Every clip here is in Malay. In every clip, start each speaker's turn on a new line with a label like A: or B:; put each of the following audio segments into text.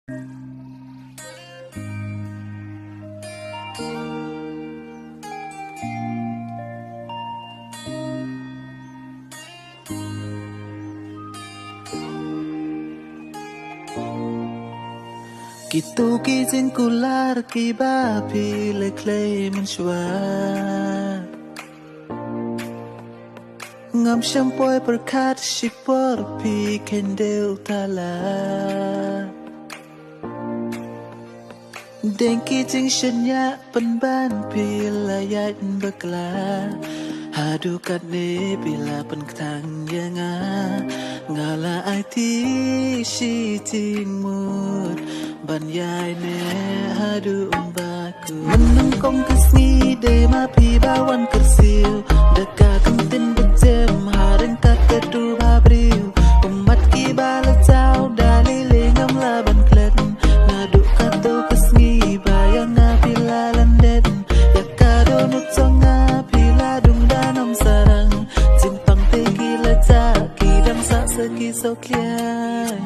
A: Kitu ki jengkular ki bapi le clay menshwa ngam shampoo perkat shipor pi kendel tala Dengki jeng shenya penban pi layat bekla hadu kat ne bila pen ketang yanga ngala ai ti shi ting mut ban yai ne hadu umbaku menung kong kesni de ma pi bawan kersil deka kentin bejem hareng kat kedu babriu umat ki bala tau dalile ngam laban klet ngadu kato kesni bayang pila landet yakado nutsonga pila dung danom sarang jimpang te gila ta kidang sa seki soklian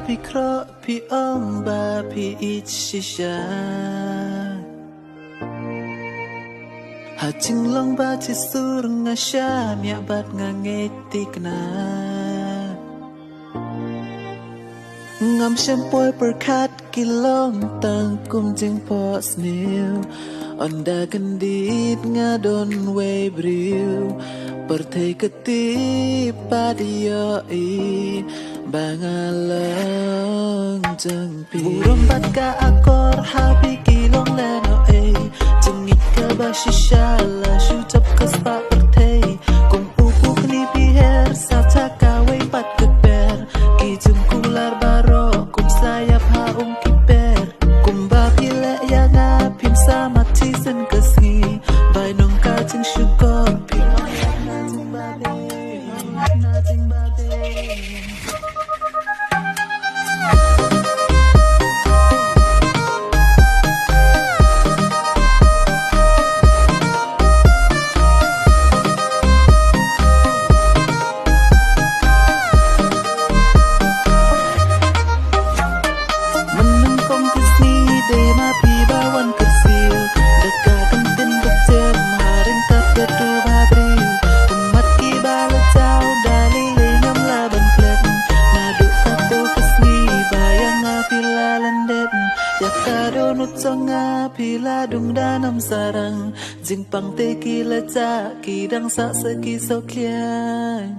A: Pi kro pi om ba pi ich shisha ha ching long ba chi sur nga sha mya bat nga ngetik na ngam shampoo perkat kilong tang kum jing po snil onda kendit nga don we briu perthei ketip padio I bangalang jengpi burung bat ka akor habi kilong leno jengit ka ba shisha la shucap ka spa perthei kung upu kni piher sa ka we pat keper ki jengkular baro kum sayap ha kiper kum ba pile ya nga pim sa mati sen kesngi bai nong ka jeng syukor pim na jeng babe na jeng babe Songa pila dung danom sarang jingpang te kila ca kidang sa seki soklian